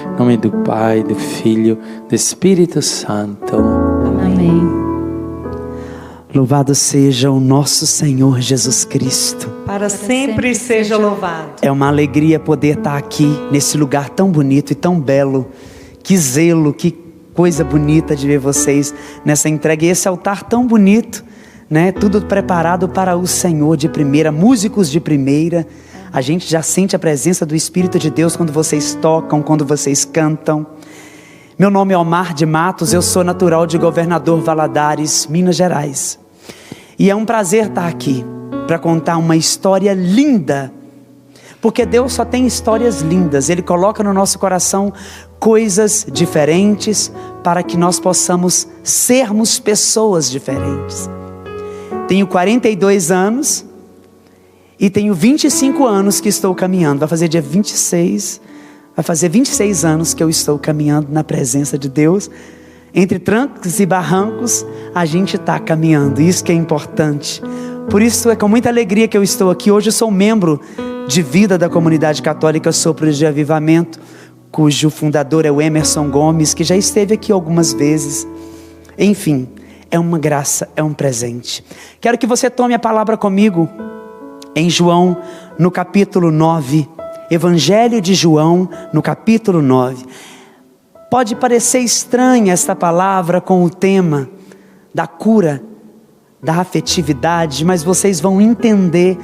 Em nome do Pai, do Filho, do Espírito Santo. Amém. Louvado seja o nosso Senhor Jesus Cristo. Para sempre seja louvado. É uma alegria poder estar aqui nesse lugar tão bonito e tão belo. Que zelo, que coisa bonita de ver vocês nessa entrega. E esse altar tão bonito, né? Tudo preparado para o Senhor de primeira, músicos de primeira. A gente já sente a presença do Espírito de Deus quando vocês tocam, quando vocês cantam. Meu nome é Omar de Matos, eu sou natural de Governador Valadares, Minas Gerais. E é um prazer estar aqui para contar uma história linda, porque Deus só tem histórias lindas. Ele coloca no nosso coração coisas diferentes para que nós possamos sermos pessoas diferentes. Tenho 42 anos e tenho 25 anos que estou caminhando. Vai fazer 26 anos que eu estou caminhando na presença de Deus. Entre trancos e barrancos, a gente está caminhando. Isso que é importante. Por isso é com muita alegria que eu estou aqui. Hoje eu sou membro de vida da comunidade católica Sopros de Avivamento, cujo fundador é o Emerson Gomes, que já esteve aqui algumas vezes. Enfim, é uma graça, é um presente. Quero que você tome a palavra comigo em João, no capítulo 9. Evangelho de João, no capítulo 9. Pode parecer estranha esta palavra com o tema da cura, da afetividade, mas vocês vão entender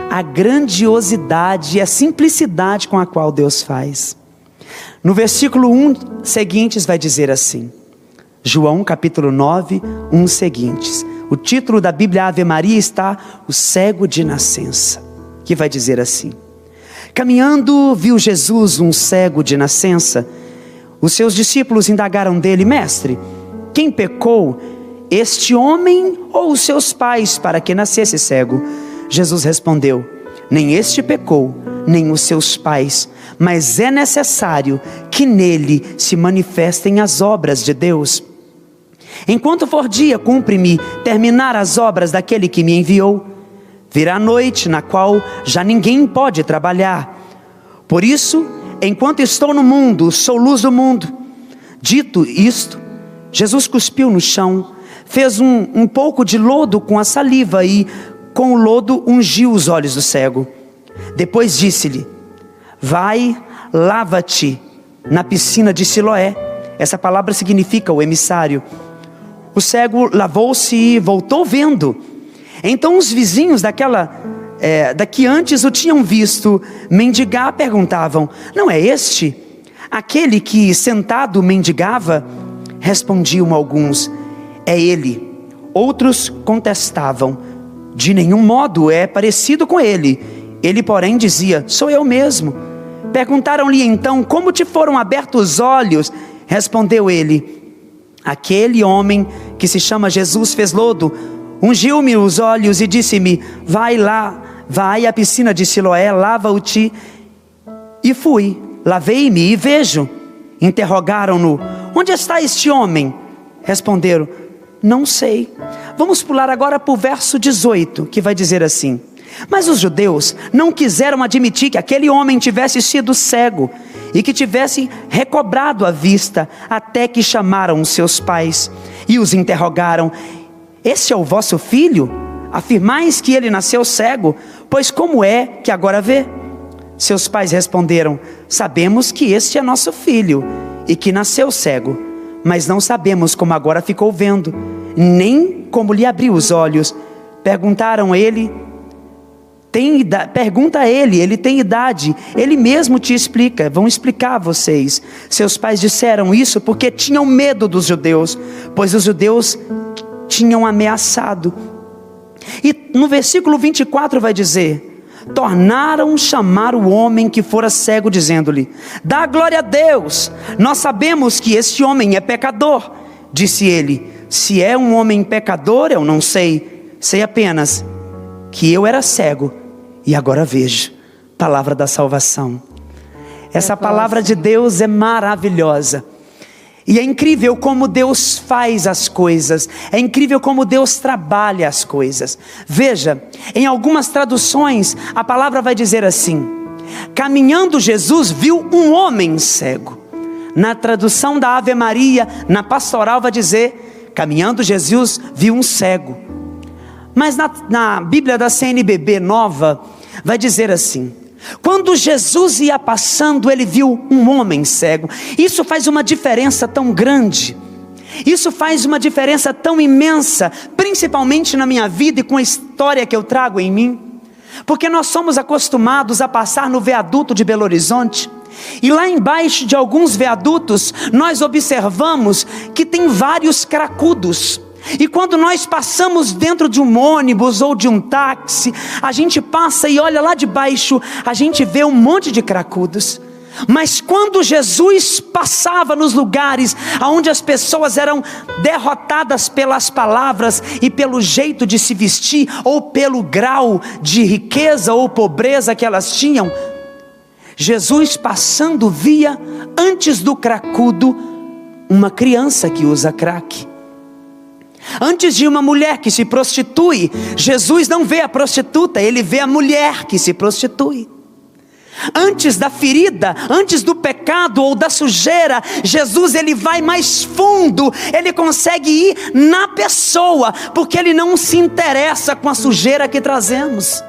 a grandiosidade e a simplicidade com a qual Deus faz. No versículo 1 seguintes vai dizer assim, João capítulo 9, 1 seguintes. O título da Bíblia Ave Maria está O Cego de Nascença, que vai dizer assim: caminhando viu Jesus um cego de nascença. Os seus discípulos indagaram dele: mestre, quem pecou, este homem ou os seus pais, para que nascesse cego? Jesus respondeu: nem este pecou, nem os seus pais, mas é necessário que nele se manifestem as obras de Deus. Enquanto for dia, cumpre-me terminar as obras daquele que me enviou. Virá a noite, na qual já ninguém pode trabalhar. Por isso, enquanto estou no mundo, sou luz do mundo. Dito isto, Jesus cuspiu no chão, fez um pouco de lodo com a saliva e, com o lodo, ungiu os olhos do cego. Depois disse-lhe: vai, lava-te na piscina de Siloé. Essa palavra significa o emissário. O cego lavou-se e voltou vendo. Então os vizinhos daqui antes o tinham visto mendigar perguntavam: não é este aquele que sentado mendigava? Respondiam alguns: é ele. Outros contestavam: de nenhum modo é parecido com ele. Ele porém dizia: sou eu mesmo. Perguntaram-lhe então: como te foram abertos os olhos? Respondeu ele: aquele homem que se chama Jesus fez lodo, ungiu-me os olhos e disse-me: vai à piscina de Siloé, lava-te. E fui, lavei-me e vejo. Interrogaram-no: onde está este homem? Responderam: não sei. Vamos pular agora para o verso 18, que vai dizer assim: mas os judeus não quiseram admitir que aquele homem tivesse sido cego e que tivesse recobrado a vista, até que chamaram os seus pais e os interrogaram: este é o vosso filho? Afirmais que ele nasceu cego, pois como é que agora vê? Seus pais responderam: sabemos que este é nosso filho e que nasceu cego, mas não sabemos como agora ficou vendo, nem como lhe abriu os olhos. Perguntaram ele: pergunta a ele, ele tem idade, ele mesmo te explica, vão explicar a vocês. Seus pais disseram isso porque tinham medo dos judeus, pois os judeus tinham ameaçado. E no versículo 24 vai dizer: tornaram chamar o homem que fora cego, dizendo-lhe: dá glória a Deus, nós sabemos que este homem é pecador. Disse ele: se é um homem pecador, eu não sei, sei apenas que eu era cego e agora vejo. Palavra da salvação. Essa palavra de Deus é maravilhosa. E é incrível como Deus faz as coisas. É incrível como Deus trabalha as coisas. Veja, em algumas traduções, a palavra vai dizer assim: caminhando Jesus viu um homem cego. Na tradução da Ave Maria, na pastoral vai dizer: caminhando Jesus viu um cego. Mas na Bíblia da CNBB nova, vai dizer assim: quando Jesus ia passando, ele viu um homem cego. Isso faz uma diferença tão grande. Isso faz uma diferença tão imensa, principalmente na minha vida e com a história que eu trago em mim. Porque nós somos acostumados a passar no viaduto de Belo Horizonte, e lá embaixo de alguns viadutos, nós observamos que tem vários cracudos. E quando nós passamos dentro de um ônibus ou de um táxi, a gente passa e olha lá de baixo, a gente vê um monte de cracudos. Mas quando Jesus passava nos lugares onde as pessoas eram derrotadas pelas palavras e pelo jeito de se vestir, ou pelo grau de riqueza ou pobreza que elas tinham, Jesus passando via, antes do cracudo, uma criança que usa crack. Antes de uma mulher que se prostitui, Jesus não vê a prostituta, ele vê a mulher que se prostitui. Antes da ferida, antes do pecado ou da sujeira, Jesus ele vai mais fundo, ele consegue ir na pessoa, porque ele não se interessa com a sujeira que trazemos.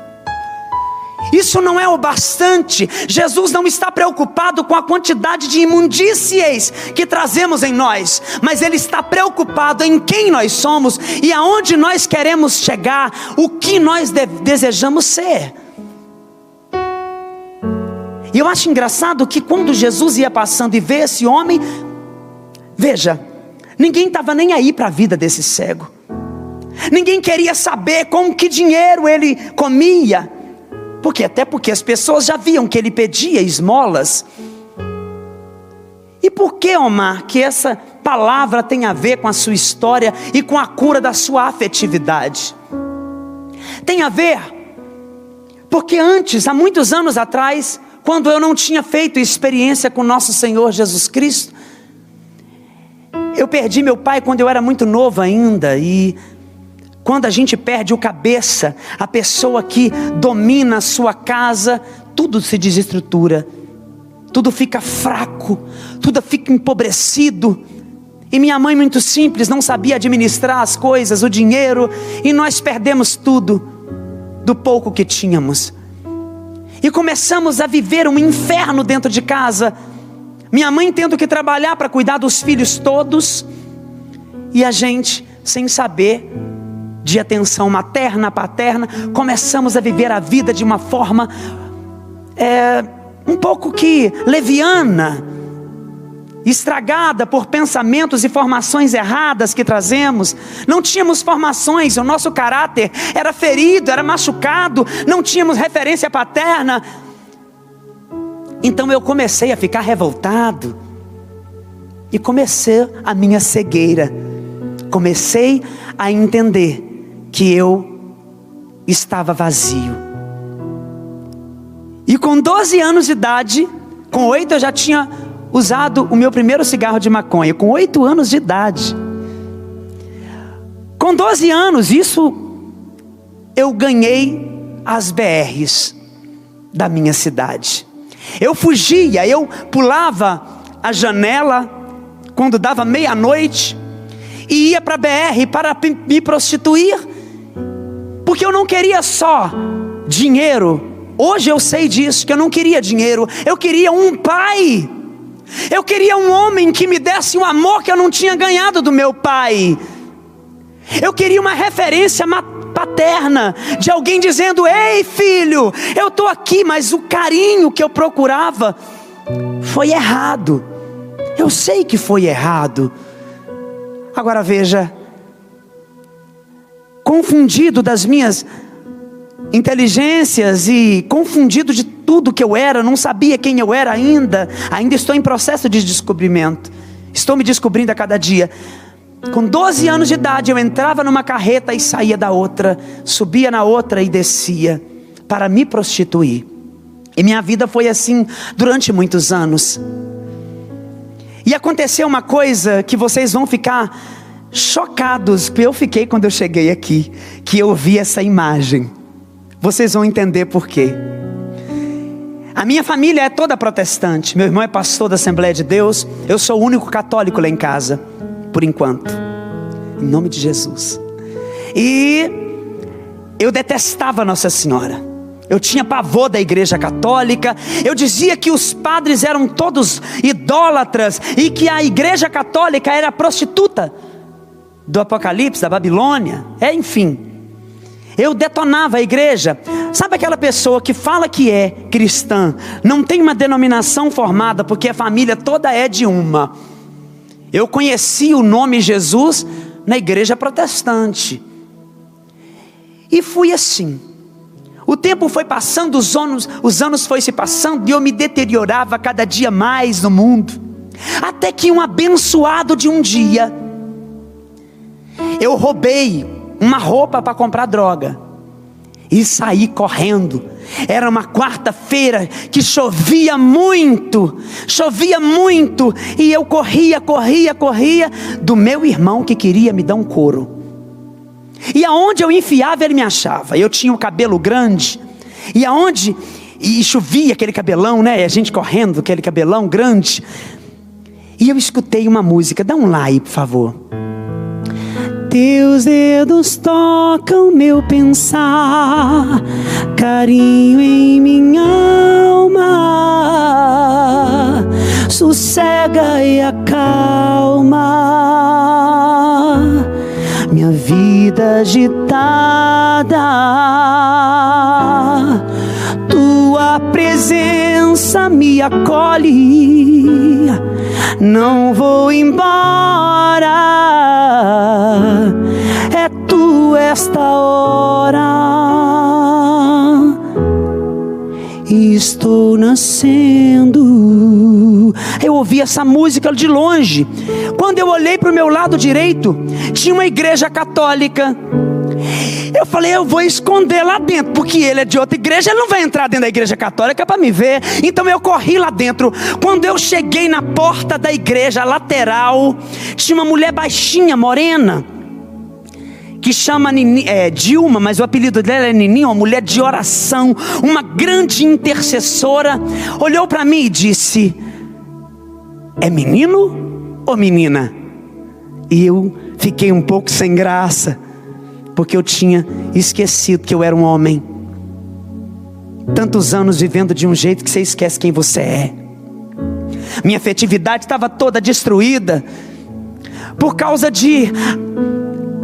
Isso não é o bastante. Jesus não está preocupado com a quantidade de imundícies que trazemos em nós, mas ele está preocupado em quem nós somos e aonde nós queremos chegar, o que nós desejamos ser. E eu acho engraçado que quando Jesus ia passando e vê esse homem, veja, ninguém estava nem aí para a vida desse cego. Ninguém queria saber com que dinheiro ele comia. Até porque as pessoas já viam que ele pedia esmolas. E por que, Omar, que essa palavra tem a ver com a sua história e com a cura da sua afetividade? Tem a ver, porque antes, há muitos anos atrás, quando eu não tinha feito experiência com nosso Senhor Jesus Cristo, eu perdi meu pai quando eu era muito novo ainda. E quando a gente perde o cabeça, a pessoa que domina a sua casa, tudo se desestrutura, tudo fica fraco, tudo fica empobrecido. E minha mãe, muito simples, não sabia administrar as coisas, o dinheiro, e nós perdemos tudo do pouco que tínhamos. E começamos a viver um inferno dentro de casa. Minha mãe tendo que trabalhar para cuidar dos filhos todos, e a gente, sem saber de atenção materna, paterna, começamos a viver a vida de uma forma um pouco que leviana, estragada por pensamentos e formações erradas que trazemos. Não tínhamos formações, o nosso caráter era ferido, era machucado, não tínhamos referência paterna. Então eu comecei a ficar revoltado, e comecei a minha cegueira, comecei a entender que eu estava vazio. E com 12 anos de idade, com 8 eu já tinha usado o meu primeiro cigarro de maconha, com 8 anos de idade. Com 12 anos, isso eu ganhei as BRs da minha cidade. Eu fugia, eu pulava a janela quando dava meia-noite e ia para a BR para me prostituir, porque eu não queria só dinheiro. Hoje eu sei disso, que eu não queria dinheiro, eu queria um pai. Eu queria um homem que me desse um amor que eu não tinha ganhado do meu pai. Eu queria uma referência paterna, de alguém dizendo: ei filho, eu estou aqui. Mas o carinho que eu procurava foi errado. Eu sei que foi errado. Agora veja, confundido das minhas inteligências e confundido de tudo que eu era, não sabia quem eu era ainda estou em processo de descobrimento, estou me descobrindo a cada dia. Com 12 anos de idade eu entrava numa carreta e saía da outra, subia na outra e descia para me prostituir. E minha vida foi assim durante muitos anos. E aconteceu uma coisa que vocês vão ficar chocados, que eu fiquei quando eu cheguei aqui, que eu vi essa imagem. Vocês vão entender por quê. minha família é toda protestante. Meu irmão é pastor da Assembleia de Deus. Eu sou o único católico lá em casa, por enquanto, em nome de Jesus. E eu detestava Nossa Senhora. Eu tinha pavor da igreja católica. Eu dizia que os padres eram todos idólatras e que a igreja católica era a prostituta do Apocalipse, da Babilônia. Enfim, eu detonava a igreja. Sabe aquela pessoa que fala que é cristã, não tem uma denominação formada, porque a família toda é de uma. Eu conheci o nome Jesus na igreja protestante. E fui assim. O tempo foi passando, os anos foi se passando, e eu me deteriorava cada dia mais no mundo. Até que um abençoado de um dia, eu roubei uma roupa para comprar droga e saí correndo. Era uma quarta-feira que chovia muito, e eu corria do meu irmão que queria me dar um couro. E aonde eu enfiava ele me achava. Eu tinha o cabelo grande, e chovia aquele cabelão, né? A gente correndo, aquele cabelão grande. E eu escutei uma música. Dá um lá aí, por favor. Teus dedos tocam meu pensar, carinho em minha alma, sossega e acalma minha vida agitada. Tua presença me acolhe, não vou embora, é tu esta hora, estou nascendo. Eu ouvi essa música de longe. Quando eu olhei para o meu lado direito, tinha uma igreja católica. Eu falei, eu vou esconder lá dentro, porque ele é de outra igreja, ele não vai entrar dentro da igreja católica para me ver. Então eu corri lá dentro. Quando eu cheguei na porta da igreja lateral, tinha uma mulher baixinha, morena, que chama Dilma, mas o apelido dela é Nininha, uma mulher de oração, uma grande intercessora. Olhou para mim e disse: é menino ou menina? E eu fiquei um pouco sem graça, porque eu tinha esquecido que eu era um homem. Tantos anos vivendo de um jeito que você esquece quem você é. Minha afetividade estava toda destruída por causa de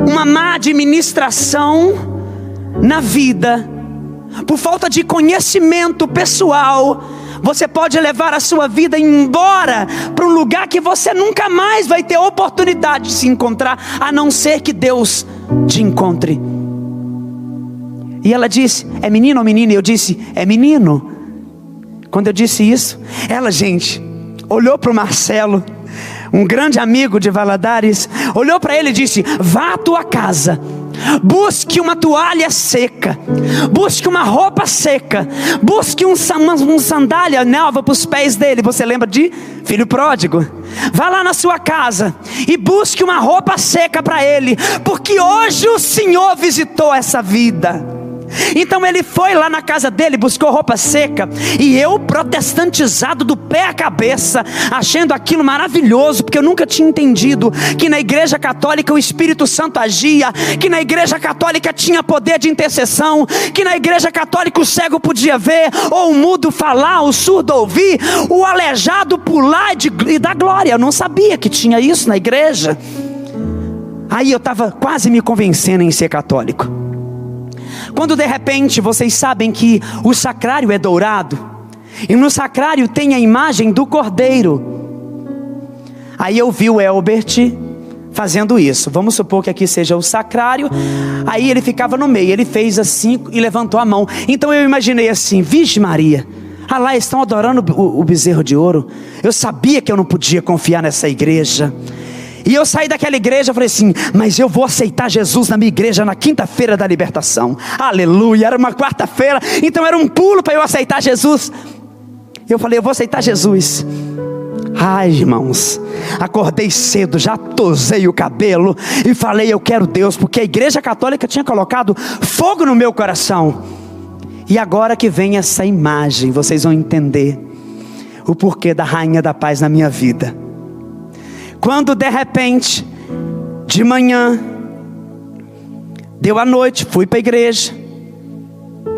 uma má administração na vida, por falta de conhecimento pessoal. Você pode levar a sua vida embora para um lugar que você nunca mais vai ter oportunidade de se encontrar, a não ser que Deus te encontre. E ela disse: é menino ou menina? E eu disse: é menino. Quando eu disse isso, ela, gente, olhou para o Marcelo, um grande amigo de Valadares, olhou para ele e disse: vá à tua casa, busque uma toalha seca, busque uma roupa seca, busque uma sandália nova para os pés dele. Você lembra de filho pródigo? Vá lá na sua casa e busque uma roupa seca para ele, porque hoje o Senhor visitou essa vida. Então ele foi lá na casa dele, buscou roupa seca. E eu, protestantizado do pé à cabeça, achando aquilo maravilhoso, porque eu nunca tinha entendido que na igreja católica o Espírito Santo agia, que na igreja católica tinha poder de intercessão, que na igreja católica o cego podia ver, ou o mudo falar, o surdo ouvir, o aleijado pular e dar glória. Eu não sabia que tinha isso na igreja. Aí eu estava quase me convencendo em ser católico, quando de repente vocês sabem que o sacrário é dourado, e no sacrário tem a imagem do cordeiro. Aí eu vi o Elbert fazendo isso. Vamos supor que aqui seja o sacrário. Aí ele ficava no meio, ele fez assim e levantou a mão. Então eu imaginei assim: Vixe Maria, ah lá, estão adorando o bezerro de ouro. Eu sabia que eu não podia confiar nessa igreja. E eu saí daquela igreja e falei assim: mas eu vou aceitar Jesus na minha igreja na quinta-feira da libertação. Aleluia, era uma quarta-feira, então era um pulo para eu aceitar Jesus. Eu falei: eu vou aceitar Jesus. Ai, irmãos, acordei cedo, já tosei o cabelo e falei: eu quero Deus, porque a igreja católica tinha colocado fogo no meu coração. E agora que vem essa imagem, vocês vão entender o porquê da rainha da paz na minha vida. Quando de repente, de manhã, deu a noite, fui para a igreja.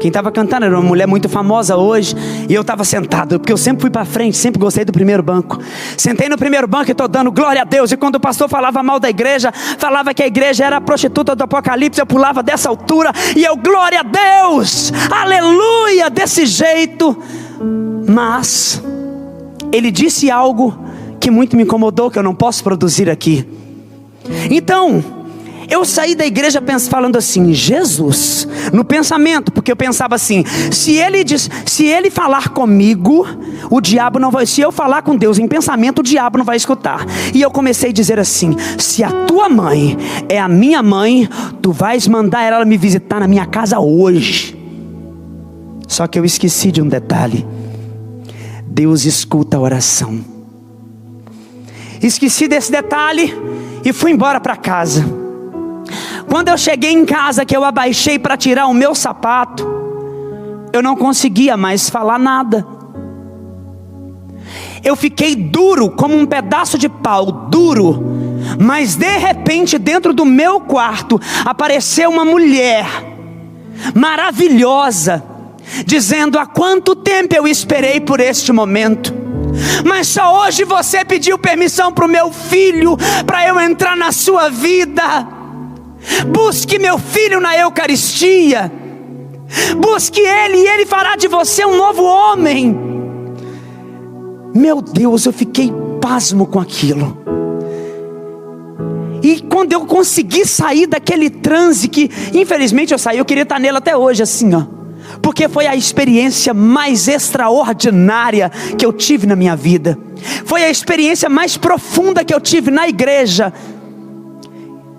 Quem estava cantando era uma mulher muito famosa hoje. E eu estava sentado, porque eu sempre fui para frente, sempre gostei do primeiro banco. Sentei no primeiro banco e estou dando glória a Deus. E quando o pastor falava mal da igreja, falava que a igreja era a prostituta do Apocalipse, eu pulava dessa altura e eu, glória a Deus, aleluia, desse jeito. Mas ele disse algo que muito me incomodou, que eu não posso produzir aqui. Então eu saí da igreja falando assim, Jesus, no pensamento, porque eu pensava assim, se ele falar comigo, o diabo não vai, se eu falar com Deus em pensamento, o diabo não vai escutar. E eu comecei a dizer assim, se a tua mãe é a minha mãe, tu vais mandar ela me visitar na minha casa hoje. Só que eu esqueci de um detalhe, Deus escuta a oração. Esqueci desse detalhe e fui embora para casa. Quando eu cheguei em casa, que eu abaixei para tirar o meu sapato, eu não conseguia mais falar nada. Eu fiquei duro, como um pedaço de pau, duro. Mas de repente, dentro do meu quarto, apareceu uma mulher maravilhosa, dizendo, há quanto tempo eu esperei por este momento. Mas só hoje você pediu permissão para o meu filho, para eu entrar na sua vida. Busque meu filho na Eucaristia. Busque ele e ele fará de você um novo homem. Meu Deus, eu fiquei pasmo com aquilo. E quando eu consegui sair daquele transe, que infelizmente eu saí, eu queria estar nele até hoje assim, ó, porque foi a experiência mais extraordinária que eu tive na minha vida. Foi a experiência mais profunda que eu tive na igreja.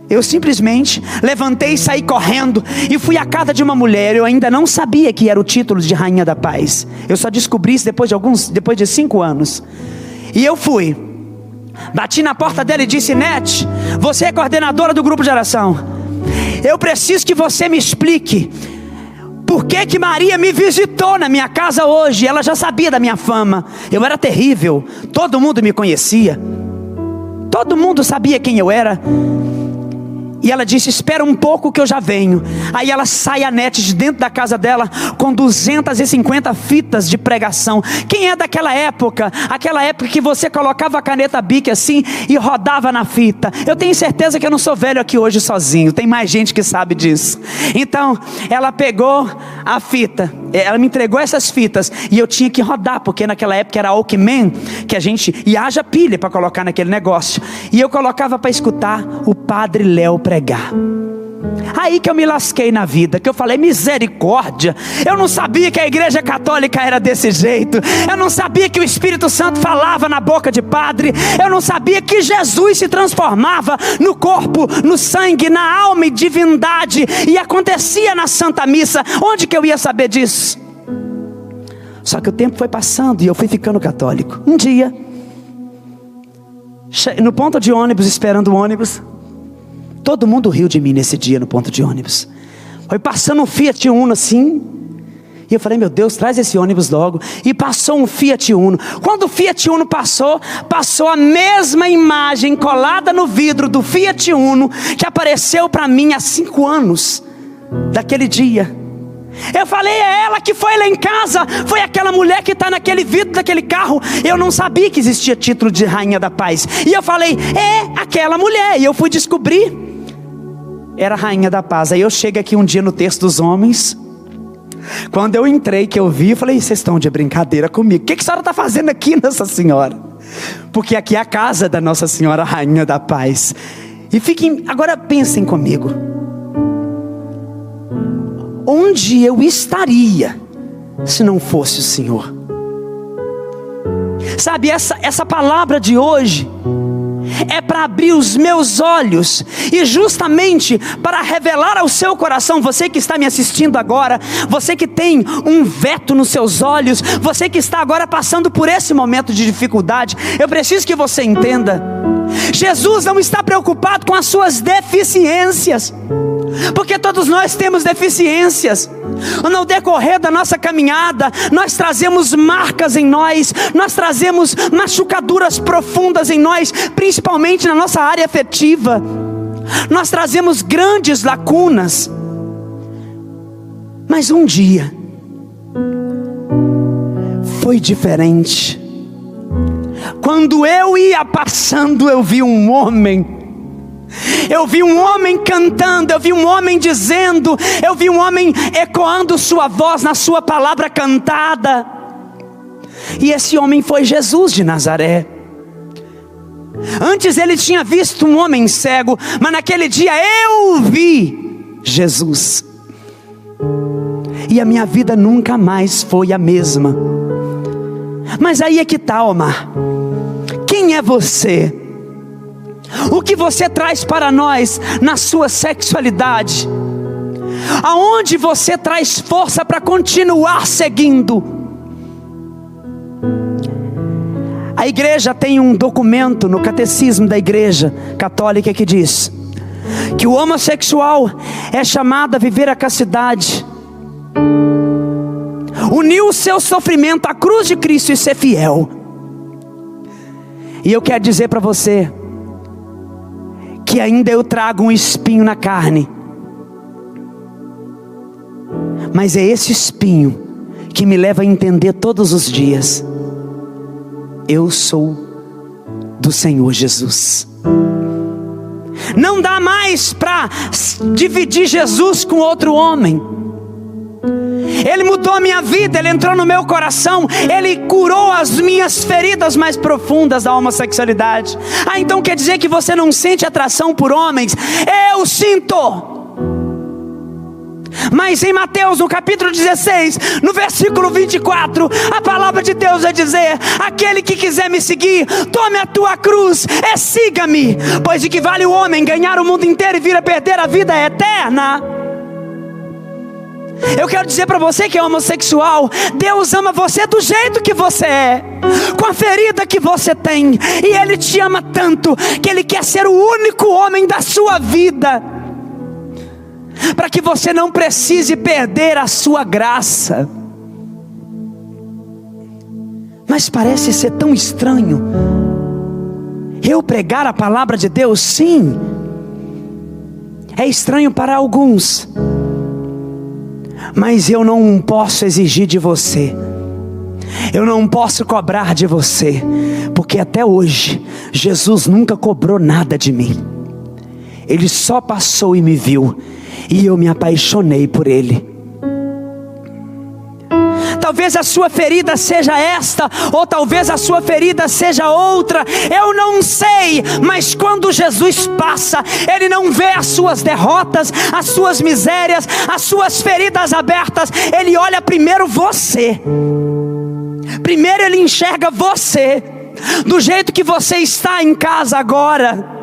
Eu simplesmente levantei e saí correndo e fui à casa de uma mulher. Eu ainda não sabia que era o título de Rainha da Paz. Eu só descobri isso depois de 5 anos. E eu fui, bati na porta dela e disse, Nete, você é coordenadora do grupo de oração. Eu preciso que você me explique por que Maria me visitou na minha casa hoje. Ela já sabia da minha fama. Eu era terrível, todo mundo me conhecia, todo mundo sabia quem eu era. E ela disse, espera um pouco que eu já venho. Aí ela sai, a Nete, de dentro da casa dela, com 250 fitas de pregação. Quem é daquela época? Aquela época que você colocava a caneta Bic assim e rodava na fita. Eu tenho certeza que eu não sou velho aqui hoje sozinho, tem mais gente que sabe disso. Então ela pegou a fita, ela me entregou essas fitas e eu tinha que rodar, porque naquela época era Walkman, que a gente, e haja pilha para colocar naquele negócio. E eu colocava para escutar o Padre Léo pregar. Aí que eu me lasquei na vida, que eu falei, misericórdia, eu não sabia que a igreja católica era desse jeito, eu não sabia que o Espírito Santo falava na boca de padre, eu não sabia que Jesus se transformava no corpo, no sangue, na alma e divindade, e acontecia na Santa Missa. Onde que eu ia saber disso? Só que o tempo foi passando e eu fui ficando católico. Um dia, no ponto de ônibus, esperando o ônibus, todo mundo riu de mim nesse dia no ponto de ônibus. Foi passando um Fiat Uno assim, e eu falei, meu Deus, traz esse ônibus logo. E passou um Fiat Uno. Quando o Fiat Uno passou a mesma imagem colada no vidro do Fiat Uno que apareceu para mim há 5 anos daquele dia. Eu falei, é ela que foi lá em casa, foi aquela mulher que está naquele vidro daquele carro. Eu não sabia que existia título de Rainha da Paz. E eu falei, é aquela mulher. E eu fui descobrir, era Rainha da Paz. Aí eu chego aqui um dia no Terço dos Homens. Quando eu entrei, que eu vi, eu falei, vocês estão de brincadeira comigo. O que a senhora está fazendo aqui, Nossa Senhora? Porque aqui é a casa da Nossa Senhora Rainha da Paz. E agora pensem comigo, onde eu estaria se não fosse o Senhor? Sabe, essa palavra de hoje é para abrir os meus olhos e justamente para revelar ao seu coração. Você que está me assistindo agora, você que tem um veto nos seus olhos, você que está agora passando por esse momento de dificuldade, eu preciso que você entenda, Jesus não está preocupado com as suas deficiências, porque todos nós temos deficiências. No decorrer da nossa caminhada, nós trazemos marcas em nós, nós trazemos machucaduras profundas em nós, principalmente na nossa área afetiva. Nós trazemos grandes lacunas. Mas um dia foi diferente. Quando eu ia passando, eu vi um homem. Eu vi um homem cantando, eu vi um homem dizendo, eu vi um homem ecoando sua voz na sua palavra cantada. E esse homem foi Jesus de Nazaré. Antes ele tinha visto um homem cego, mas naquele dia eu vi Jesus. E a minha vida nunca mais foi a mesma. Mas aí é que tá, Omar. Quem é você? O que você traz para nós na sua sexualidade? Aonde você traz força para continuar seguindo? A igreja tem um documento no catecismo da igreja católica que diz que o homossexual é chamado a viver a castidade, unir o seu sofrimento à cruz de Cristo e ser fiel. E eu quero dizer para você que ainda eu trago um espinho na carne, mas é esse espinho que me leva a entender todos os dias: eu sou do Senhor Jesus. Não dá mais para dividir Jesus com outro homem. Ele mudou a minha vida, Ele entrou no meu coração, Ele curou as minhas feridas mais profundas da homossexualidade. Então quer dizer que você não sente atração por homens? Eu sinto. Mas em Mateus, no capítulo 16, no versículo 24, a palavra de Deus vai dizer: aquele que quiser me seguir, tome a tua cruz e siga-me. Pois de que vale o homem ganhar o mundo inteiro e vir a perder a vida eterna? Eu quero dizer para você que é homossexual, Deus ama você do jeito que você é, com a ferida que você tem, e Ele te ama tanto que Ele quer ser o único homem da sua vida, para que você não precise perder a sua graça. Mas parece ser tão estranho eu pregar a palavra de Deus. Sim, é estranho para alguns, mas eu não posso exigir de você, eu não posso cobrar de você, porque até hoje Jesus nunca cobrou nada de mim. Ele só passou e me viu, e eu me apaixonei por Ele. Talvez a sua ferida seja esta, ou talvez a sua ferida seja outra, eu não sei. Mas quando Jesus passa, Ele não vê as suas derrotas, as suas misérias, as suas feridas abertas. Ele olha primeiro você. Primeiro Ele enxerga você, do jeito que você está em casa agora,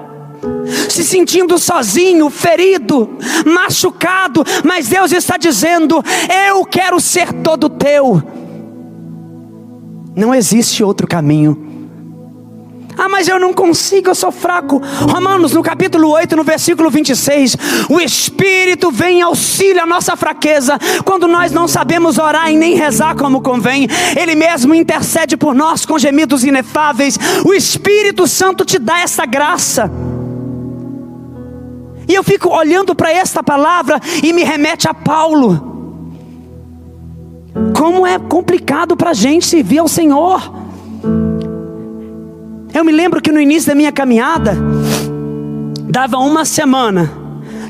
se sentindo sozinho, ferido, machucado. Mas Deus está dizendo: eu quero ser todo teu. Não existe outro caminho. Ah, mas eu não consigo, eu sou fraco. Romanos, no capítulo 8, no versículo 26, o Espírito vem em auxílio à nossa fraqueza, quando nós não sabemos orar e nem rezar como convém. Ele mesmo intercede por nós com gemidos inefáveis. O Espírito Santo te dá essa graça. E eu fico olhando para esta palavra e me remete a Paulo. Como é complicado para a gente servir ao Senhor. Eu me lembro que no início da minha caminhada, dava uma semana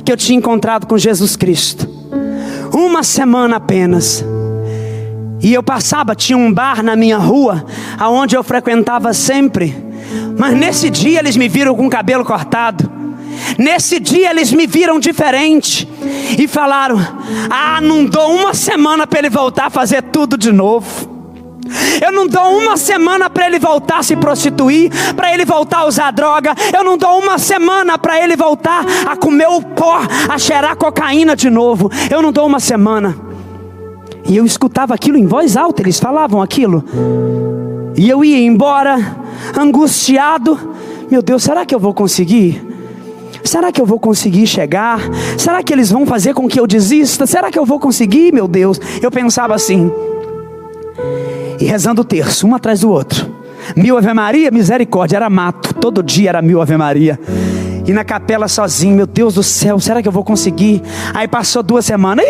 que eu tinha encontrado com Jesus Cristo. Uma semana apenas. E eu passava, tinha um bar na minha rua, aonde eu frequentava sempre. Mas nesse dia eles me viram com o cabelo cortado. Nesse dia eles me viram diferente e falaram: ah, não dou uma semana para ele voltar a fazer tudo de novo. Eu não dou uma semana para ele voltar a se prostituir, para ele voltar a usar droga. Eu não dou uma semana para ele voltar a comer o pó, a cheirar cocaína de novo. Eu não dou uma semana. E eu escutava aquilo em voz alta, eles falavam aquilo, e eu ia embora angustiado. Meu Deus, será que eu vou conseguir? Será que eu vou conseguir chegar? Será que eles vão fazer com que eu desista? Será que eu vou conseguir, meu Deus? Eu pensava assim, e rezando o terço, um atrás do outro. 1000 Ave Maria, misericórdia, era mato, todo dia era 1000 Ave Maria. E na capela sozinho, meu Deus do céu, será que eu vou conseguir? Aí passou 2 semanas,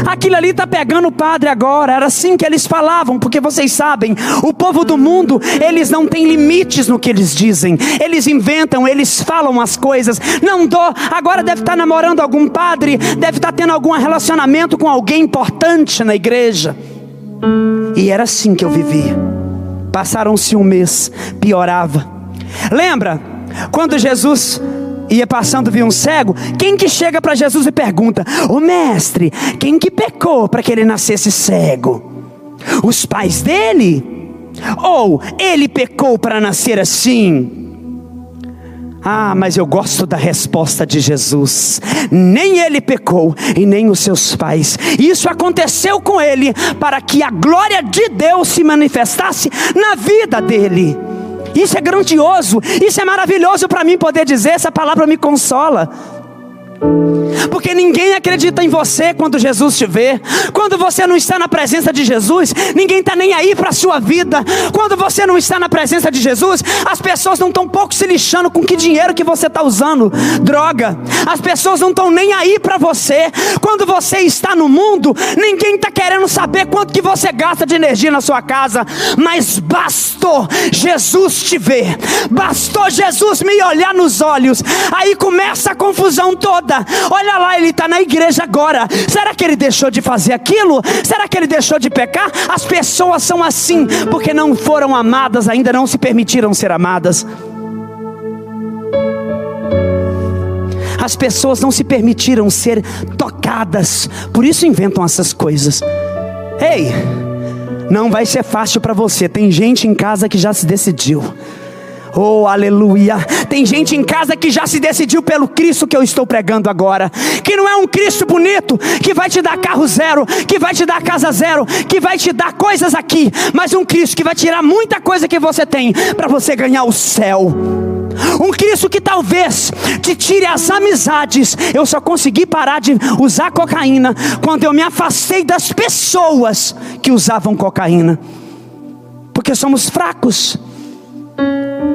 aquilo ali está pegando o padre agora. Era assim que eles falavam, porque vocês sabem, o povo do mundo, eles não têm limites no que eles dizem. Eles inventam, eles falam as coisas. Não dou, agora deve estar namorando algum padre, deve estar tendo algum relacionamento com alguém importante na igreja. E era assim que eu vivia. Passaram-se 1 mês, piorava. Lembra? Quando Jesus ia passando, viu um cego. Quem que chega para Jesus e pergunta: ô mestre, quem que pecou para que ele nascesse cego? Os pais dele? Ou ele pecou para nascer assim? Ah, mas eu gosto da resposta de Jesus. Nem ele pecou e nem os seus pais. Isso aconteceu com ele para que a glória de Deus se manifestasse na vida dele. Isso é grandioso, isso é maravilhoso para mim poder dizer. Essa palavra me consola. Porque ninguém acredita em você quando Jesus te vê. Quando você não está na presença de Jesus, ninguém está nem aí para a sua vida. Quando você não está na presença de Jesus, as pessoas não estão pouco se lixando com que dinheiro que você está usando, droga. As pessoas não estão nem aí para você. Quando você está no mundo, ninguém está querendo saber quanto que você gasta de energia na sua casa. Mas bastou Jesus te ver, bastou Jesus me olhar nos olhos, aí começa a confusão toda. Olha lá, ele está na igreja agora. Será que ele deixou de fazer aquilo? Será que ele deixou de pecar? As pessoas são assim porque não foram amadas, ainda não se permitiram ser amadas. As pessoas não se permitiram ser tocadas, por isso inventam essas coisas. Ei, não vai ser fácil para você. Tem gente em casa que já se decidiu. Oh, aleluia. Tem gente em casa que já se decidiu pelo Cristo que eu estou pregando agora. Que não é um Cristo bonito, que vai te dar carro zero, que vai te dar casa zero, que vai te dar coisas aqui. Mas um Cristo que vai tirar muita coisa que você tem para você ganhar o céu. Um Cristo que talvez te tire as amizades. Eu só consegui parar de usar cocaína quando eu me afastei das pessoas que usavam cocaína. Porque somos fracos.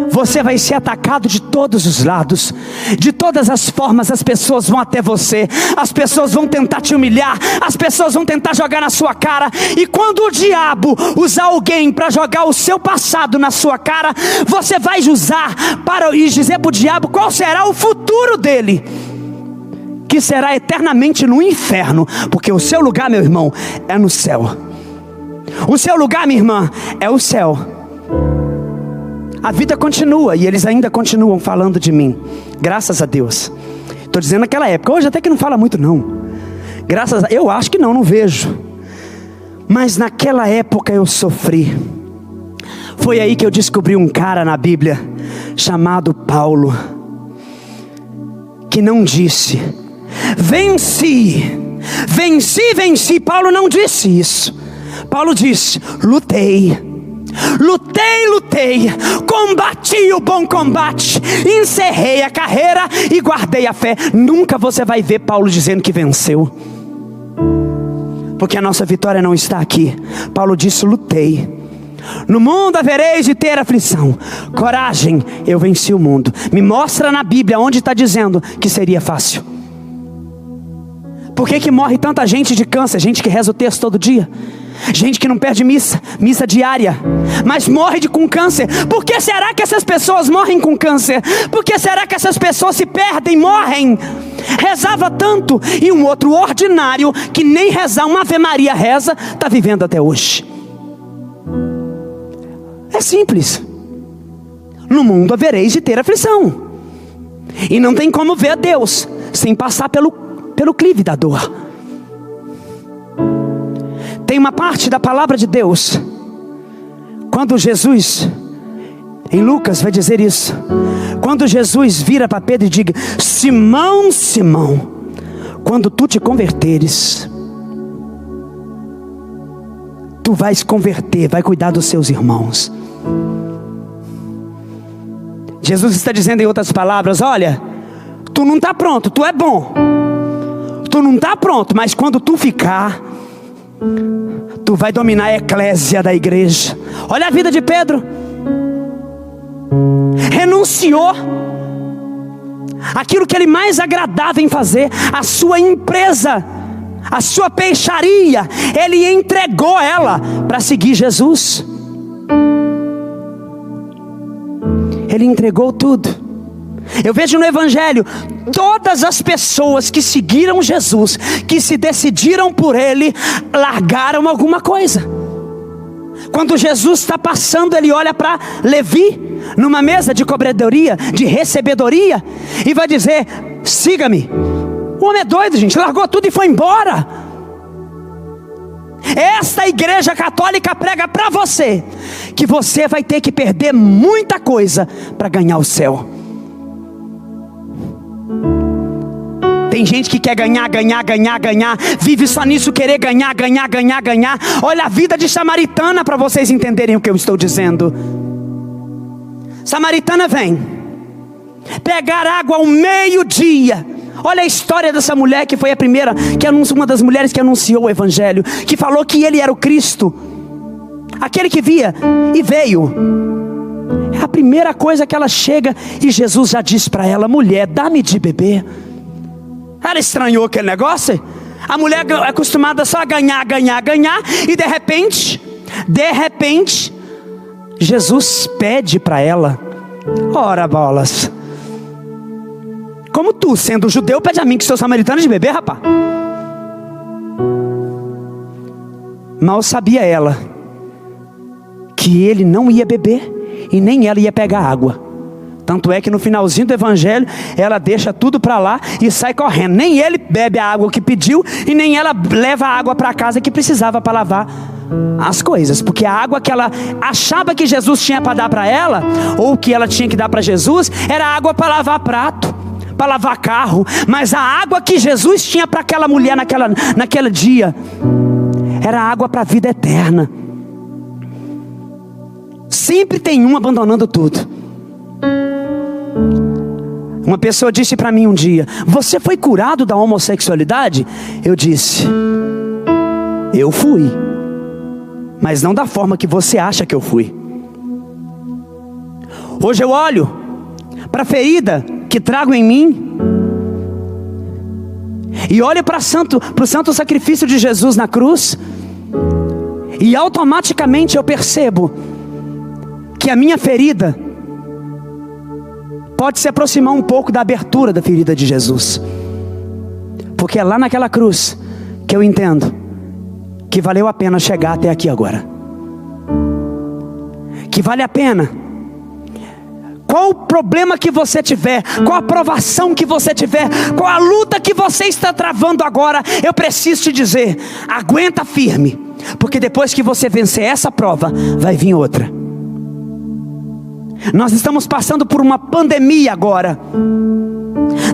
Você vai ser atacado de todos os lados. De todas as formas as pessoas vão até você. As pessoas vão tentar te humilhar. As pessoas vão tentar jogar na sua cara. E quando o diabo usar alguém para jogar o seu passado na sua cara, você vai usar para dizer para o diabo qual será o futuro dele, que será eternamente no inferno. Porque o seu lugar, meu irmão, é no céu. O seu lugar, minha irmã, é o céu. A vida continua e eles ainda continuam falando de mim. Graças a Deus. Estou dizendo naquela época. Hoje até que não fala muito não. Graças a... Eu acho que não vejo. Mas naquela época eu sofri. Foi aí que eu descobri um cara na Bíblia chamado Paulo, que não disse: venci, venci, venci. Paulo não disse isso. Paulo disse: lutei, lutei, lutei, combati o bom combate, encerrei a carreira e guardei a fé. Nunca você vai ver Paulo dizendo que venceu, porque a nossa vitória não está aqui. Paulo disse: lutei. No mundo havereis de ter aflição. Coragem, eu venci o mundo. Me mostra na Bíblia onde está dizendo que seria fácil. Por que morre tanta gente de câncer? Gente que reza o texto todo dia, gente que não perde missa diária, mas morre com câncer. Por que será que essas pessoas morrem com câncer? Por que será que essas pessoas se perdem, morrem? Rezava tanto, e um outro ordinário que nem rezar uma Ave Maria reza, está vivendo até hoje. É simples. No mundo havereis de ter aflição, e não tem como ver a Deus sem passar pelo clive da dor. Tem uma parte da palavra de Deus, quando Jesus, em Lucas vai dizer isso, quando Jesus vira para Pedro e diga: Simão, Simão, quando tu te converteres, tu vais converter, vai cuidar dos seus irmãos. Jesus está dizendo em outras palavras: olha, Tu não está pronto, tu é bom. Tu não está pronto, mas quando tu ficar, tu vai dominar a eclésia da igreja. Olha a vida de Pedro. Renunciou aquilo que ele mais agradava em fazer, a sua empresa, a sua peixaria. Ele entregou ela para seguir Jesus. Ele entregou tudo. Eu vejo no Evangelho, todas as pessoas que seguiram Jesus, que se decidiram por Ele, largaram alguma coisa. Quando Jesus está passando, Ele olha para Levi, numa mesa de cobradoria, de recebedoria, e vai dizer: siga-me. O homem é doido, gente, largou tudo e foi embora. Esta igreja católica prega para você, que você vai ter que perder muita coisa para ganhar o céu. Tem gente que quer ganhar, vive só nisso, querer ganhar. Olha a vida de Samaritana para vocês entenderem o que eu estou dizendo. Samaritana vem pegar água ao meio-dia. Olha a história dessa mulher que foi a primeira, uma das mulheres que anunciou o Evangelho, que falou que ele era o Cristo, aquele que via e veio. É a primeira coisa que ela chega e Jesus já diz para ela: mulher, dá-me de beber. Ela estranhou aquele negócio. A mulher é acostumada só a ganhar, e de repente, Jesus pede para ela: ora bolas, como tu, sendo judeu, pede a mim que sou samaritano de beber, rapaz? Mal sabia ela que ele não ia beber e nem ela ia pegar água. Tanto é que no finalzinho do Evangelho, ela deixa tudo para lá e sai correndo. Nem ele bebe a água que pediu e nem ela leva a água para casa que precisava para lavar as coisas. Porque a água que ela achava que Jesus tinha para dar para ela, ou que ela tinha que dar para Jesus, era água para lavar prato, para lavar carro. Mas a água que Jesus tinha para aquela mulher naquele dia, era água para a vida eterna. Sempre tem um abandonando tudo. Uma pessoa disse para mim um dia: você foi curado da homossexualidade? Eu disse: eu fui, mas não da forma que você acha que eu fui. Hoje eu olho para a ferida que trago em mim e olho para o santo sacrifício de Jesus na cruz, e automaticamente eu percebo que a minha ferida pode se aproximar um pouco da abertura da ferida de Jesus. Porque é lá naquela cruz que eu entendo que valeu a pena chegar até aqui agora. Que vale a pena. Qual o problema que você tiver, qual a provação que você tiver, qual a luta que você está travando agora, eu preciso te dizer: aguenta firme, porque depois que você vencer essa prova, vai vir outra. Nós estamos passando por uma pandemia agora.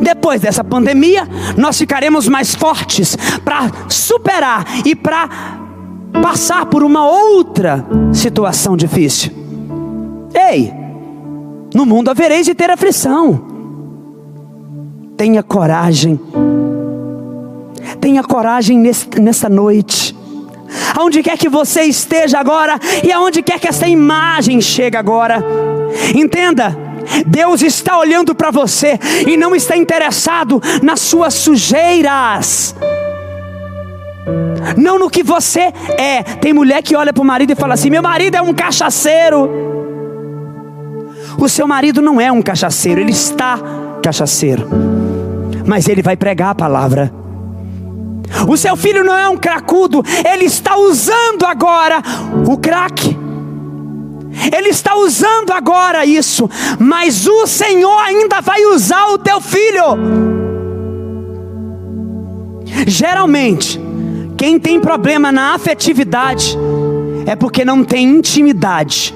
Depois dessa pandemia, nós ficaremos mais fortes para superar e para passar por uma outra situação difícil. Ei, no mundo havereis de ter aflição. Tenha coragem. Tenha coragem nessa noite. Aonde quer que você esteja agora, e aonde quer que essa imagem chegue agora, entenda: Deus está olhando para você e não está interessado nas suas sujeiras, não no que você é. Tem mulher que olha para o marido e fala assim: meu marido é um cachaceiro. O seu marido não é um cachaceiro, ele está cachaceiro, mas ele vai pregar a palavra. O seu filho não é um cracudo, ele está usando agora o crack, ele está usando agora isso, mas o Senhor ainda vai usar o teu filho. Geralmente, quem tem problema na afetividade é porque não tem intimidade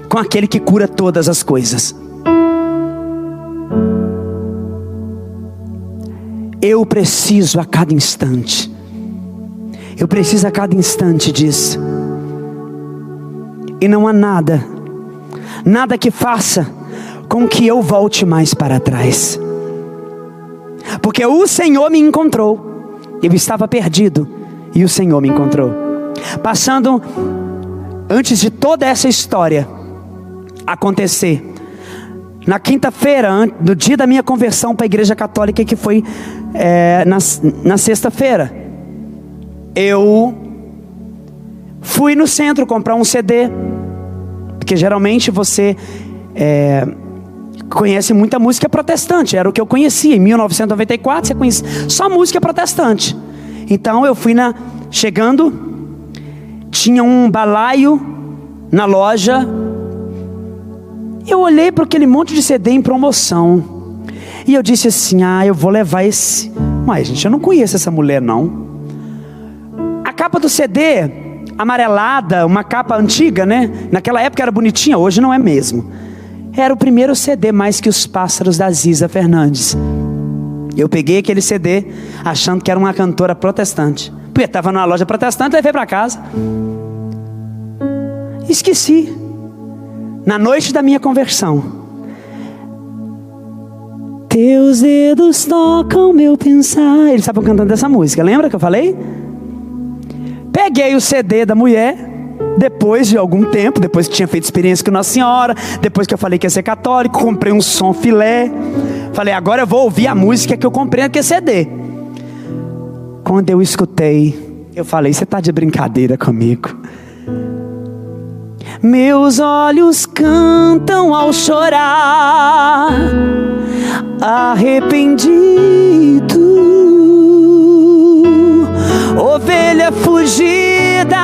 com aquele que cura todas as coisas. Eu preciso a cada instante. Eu preciso a cada instante disso. E não há nada que faça com que eu volte mais para trás. Porque o Senhor me encontrou. Eu estava perdido e o Senhor me encontrou. Passando, antes de toda essa história acontecer, na quinta-feira, no dia da minha conversão para a igreja católica, que foi na sexta-feira, eu fui no centro comprar um CD, porque geralmente você conhece muita música protestante. Era o que eu conhecia em 1994. Você conhece só música protestante. Então eu fui chegando, tinha um balaio na loja. Eu olhei para aquele monte de CD em promoção e eu disse assim: eu vou levar esse. Mas gente, eu não conheço essa mulher não. A capa do CD amarelada, uma capa antiga, né? Naquela época era bonitinha, hoje não é mesmo. Era o primeiro CD Mais Que os Pássaros, da Ziza Fernandes. Eu peguei aquele CD achando que era uma cantora protestante, porque estava numa loja protestante, levei para casa. Esqueci. Na noite da minha conversão, teus dedos tocam meu pensar. Eles estavam cantando essa música, lembra que eu falei? Peguei o CD da mulher, depois de algum tempo, depois que tinha feito experiência com Nossa Senhora, depois que eu falei que ia ser católico, comprei um som filé. Falei, agora eu vou ouvir a música que eu comprei naquele CD. Quando eu escutei, eu falei, você está de brincadeira comigo? Meus olhos cantam ao chorar, arrependido, ovelha fugida,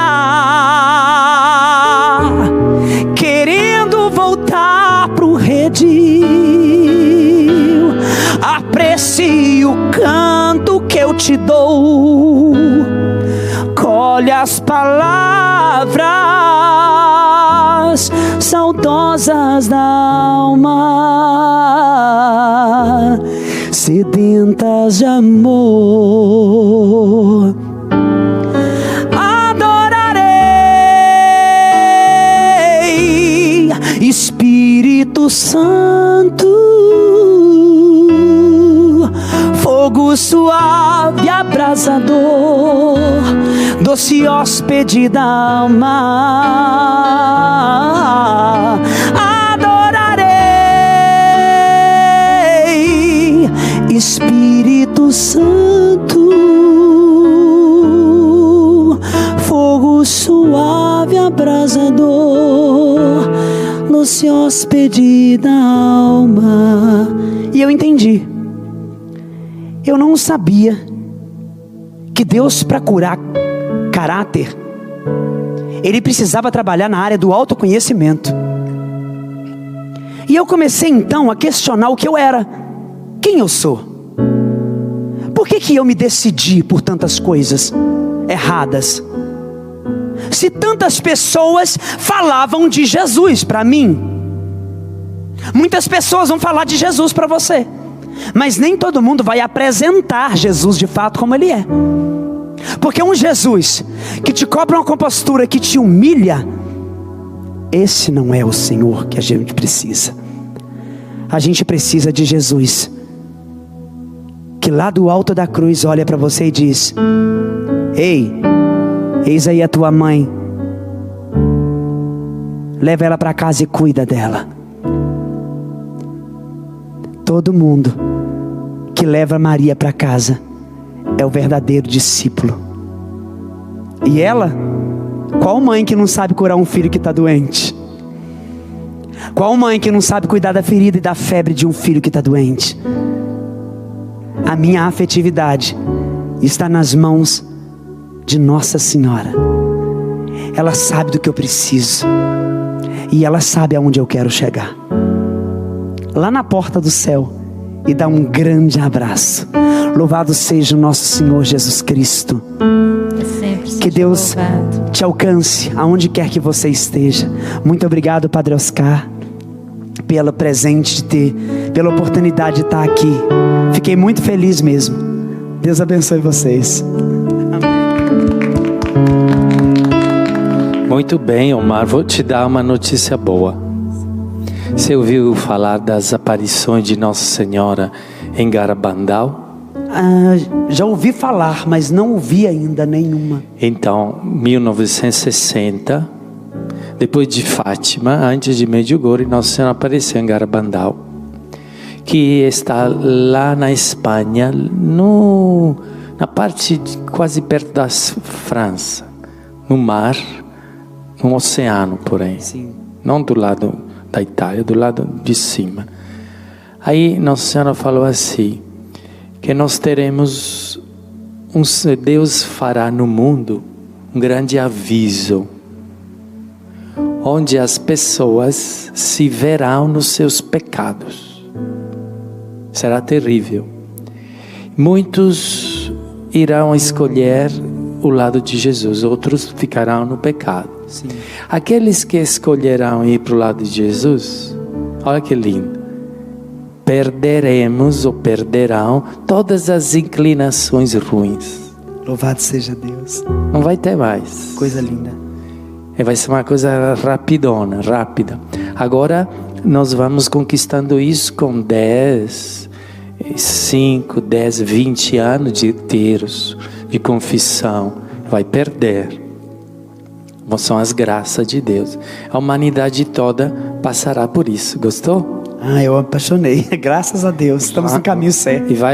querendo voltar pro redil. Aprecie o canto que eu te dou, colhe as palavras saudosas da alma, sedentas de amor. Adorarei, Espírito Santo, fogo suave, abrasador, doce hóspede da alma. Adorarei, Espírito Santo, fogo suave, abrasador, doce hóspede da alma. E eu entendi. Eu não sabia que Deus, para curar caráter, Ele precisava trabalhar na área do autoconhecimento. E eu comecei então a questionar o que eu era, quem eu sou. Por que eu me decidi por tantas coisas erradas? Se tantas pessoas falavam de Jesus para mim, muitas pessoas vão falar de Jesus para você, mas nem todo mundo vai apresentar Jesus de fato como Ele é. Porque um Jesus que te cobra uma compostura, que te humilha, esse não é o Senhor que a gente precisa. A gente precisa de Jesus que lá do alto da cruz olha para você e diz: ei, eis aí a tua mãe, leva ela para casa e cuida dela. Todo mundo que leva Maria para casa é o verdadeiro discípulo. E ela, qual mãe que não sabe curar um filho que está doente? Qual mãe que não sabe cuidar da ferida e da febre de um filho que está doente? A minha afetividade está nas mãos de Nossa Senhora. Ela sabe do que eu preciso, e ela sabe aonde eu quero chegar, lá na porta do céu, e dá um grande abraço. Louvado seja o nosso Senhor Jesus Cristo. Que Deus te alcance aonde quer que você esteja. Muito obrigado, Padre Oscar, pelo presente de ter, pela oportunidade de estar aqui. Fiquei muito feliz mesmo. Deus abençoe vocês. Muito bem, Omar, vou te dar uma notícia boa. Você ouviu falar das aparições de Nossa Senhora em Garabandal? já ouvi falar, mas não ouvi ainda nenhuma. Então, 1960, depois de Fátima, antes de Medjugorje, Nossa Senhora apareceu em Garabandal, que está lá na Espanha, na parte quase perto da França, no mar, no oceano, porém. Sim. Não do lado da Itália, do lado de cima. Aí Nossa Senhora falou assim, que nós teremos, Deus fará no mundo um grande aviso, onde as pessoas se verão nos seus pecados. Será terrível. Muitos irão escolher o lado de Jesus, outros ficarão no pecado. Sim. Aqueles que escolherão ir para o lado de Jesus, olha que lindo, perderemos ou perderão todas as inclinações ruins. Louvado seja Deus. Não vai ter mais. Coisa linda. Vai ser uma coisa rapidona, rápida. Agora nós vamos conquistando isso com 10, 5, 10, 20 anos de terço, de confissão. Vai perder. São as graças de Deus. A humanidade toda passará por isso. Gostou? Eu apaixonei. Graças a Deus. Estamos no caminho certo. E vai